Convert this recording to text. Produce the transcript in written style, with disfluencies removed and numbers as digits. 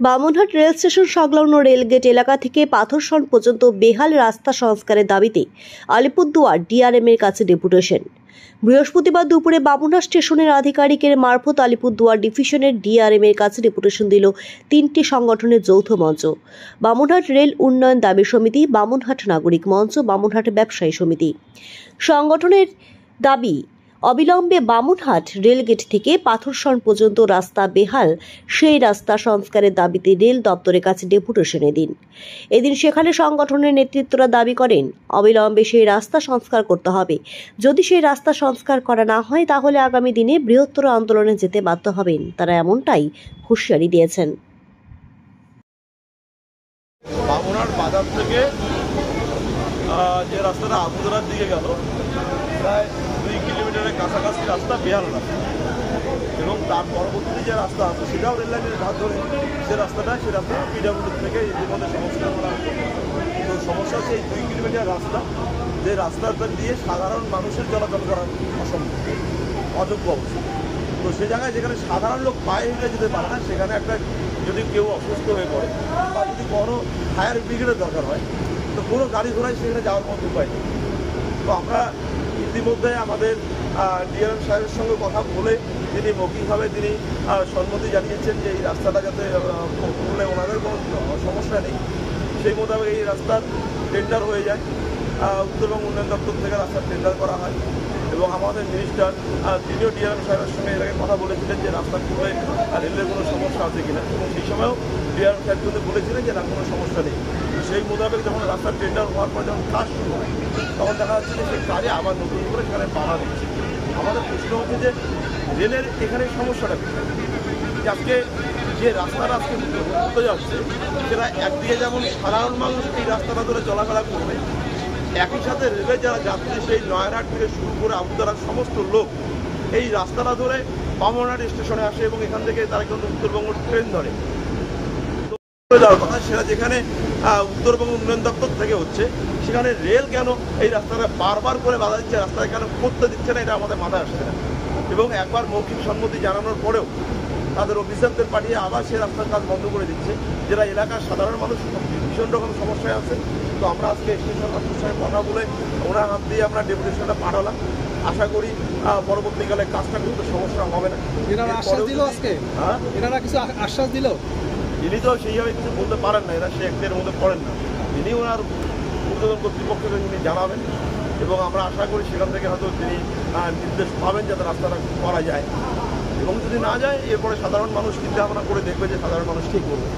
Bamunhat rail station সংলগ্ন rail gate এলাকা থেকে পাথরসন পর্যন্ত বেহাল রাস্তা সংস্কারের দাবিতে আলিপুরদুয়ার ডিআরএমের কাছে ডেপুটেশন। বৃহস্পতিবার দুপুরে বামুনহাট স্টেশনের আধিকারিকের মারফত আলিপুরদুয়ার ডিভিশনের ডিআরএমের কাছে ডেপুটেশন দিল তিনটি সংগঠনের যৌথ মঞ্চ: বামুনহাট রেল উন্নয়ন দাবি সমিতি, বামুনহাট নাগরিক মঞ্চ, বামুনহাট ব্যবসায়ী সমিতি। সংগঠনের দাবি, অবিলম্বে বামুনহাট রেলগেট থেকে পাথরসন পর্যন্ত রাস্তা বেহাল, সেই রাস্তা সংস্কারের দাবিতে রেল দপ্তরের কাছে ডেপুটেশন দিন। এদিন সেখানে সংগঠনের নেতৃত্বরা দাবি করেন, অবিলম্বে সেই রাস্তা সংস্কার করতে হবে। যদি সেই রাস্তা সংস্কার করা না হয় তাহলে আগামী দিনে বৃহত্তর আন্দোলনে যেতে বাধ্য হবেন। তারা এমনটাই হুঁশিয়ারি দিয়েছেন। বামুনহাট বাজার থেকে যে রাস্তাটা আবুদরার দিকে গেল, প্রায় 2 কিলোমিটারের কাছাকাছি রাস্তা বেহাল রাস্তা, এবং তার পরবর্তী যে রাস্তা আছে সেটাও রেল লাইনের ধার ধরে যে রাস্তাটা, সে রাস্তা পিডাব্লিউ থেকে ইতিমধ্যে সংস্কার করা হচ্ছে। তো সমস্যা হচ্ছে এই 2 কিলোমিটার রাস্তা, যে রাস্তাটা দিয়ে সাধারণ মানুষের চলাচল করা অসম্ভব, অযোগ্য অবস্থা। তো সে জায়গায় যেখানে সাধারণ লোক পায়ে হেঁটে যেতে পারে না, সেখানে একটা যদি কেউ অসুস্থ হয়ে পড়ে বা যদি বড় ফায়ার ব্রিগেডের দরকার হয়, তো কোনো গাড়ি ঘোড়ায় সেখানে যাওয়ার মতো উপায় নেই। তো আমরা ইতিমধ্যে আমাদের ডিআরএম সাহেবের সঙ্গে কথা বলে তিনি মৌখিকভাবে তিনি সম্মতি জানিয়েছেন যে এই রাস্তাটা যাতে করলে ওনাদের কোনো সমস্যা নেই, সেই মোতাবেক এই রাস্তার টেন্ডার হয়ে যায়। উত্তরবঙ্গ উন্নয়ন দপ্তর থেকে রাস্তার টেন্ডার করা হয়, এবং আমাদের মিনিস্টার তিনিও ডিআরএম সাহেবের সঙ্গে এর আগে কথা বলেছিলেন যে রাস্তা খুলে রেলের কোনো সমস্যা আছে কিনা, এবং সেই সময়ও ডিআরএম সাহেব কিন্তু বলেছিলেন যে না, কোনো সমস্যা নেই। সেই মোতাবেক যখন রাস্তার টেন্ডার হওয়ার পর যখন কাজ শুরু হয়, তখন দেখা যাচ্ছে যে সেই কাজে আবার নতুন করে সেখানে বাধা দিচ্ছে। আমাদের প্রশ্ন হচ্ছে যে রেলের এখানে সমস্যাটা কি? আজকে যে রাস্তাটা আজকে হতে যাচ্ছে, সেটা একদিকে যেমন সাধারণ মানুষ এই রাস্তাটা ধরে চলাফেরা করবে, একই সাথে রেলের যারা যাত্রী সেই নয়নাট থেকে শুরু করে আবুদরার সমস্ত লোক এই রাস্তাটা ধরে বামুনহাট স্টেশনে আসে, এবং এখান থেকে তারা কিন্তু উত্তরবঙ্গ ট্রেন ধরে দেওয়ার কথা। সেটা যেখানে উত্তরবঙ্গ উন্নয়ন দপ্তর থেকে হচ্ছে, সেখানে রেল কেন এই রাস্তাটা বারবার করে বাধা দিচ্ছে, রাস্তাটা কেন করতে দিচ্ছে না, এটা আমাদের মাথায় আসছে না। এবং একবার মৌখিক সম্মতি জানানোর পরেও তাদের অফিসারদের পাঠিয়ে আবার সে রাস্তার কাজ বন্ধ করে দিচ্ছে, যেটা এলাকার সাধারণ মানুষ ভীষণ রকম সমস্যায় আছে। তো আমরা আজকে স্টেশন মাস্টারের সঙ্গে কথা বলে ওনার হাত দিয়ে আমরা ডেপুটেশনটা পাঠালাম। আশা করি পরবর্তীকালে কাজটা কিন্তু সমস্যা হবে না। এনারা আশ্বাস দিল আজকে? হ্যাঁ, এনারা কিছু আশ্বাস দিল? তিনি তো সেইভাবে কিছু বলতে পারেন না, এরা সে একদের মধ্যে পড়েন না। তিনি ওনার ঊর্ধ্বতন কর্তৃপক্ষকে তিনি জানাবেন, এবং আমরা আশা করি সেখান থেকে হয়তো তিনি নির্দেশ পাবেন যাতে রাস্তাটা করা যায়। এবং যদি না যায়, এরপরে সাধারণ মানুষ চিন্তা ভাবনা করে দেখবে যে সাধারণ মানুষ ঠিক করবে।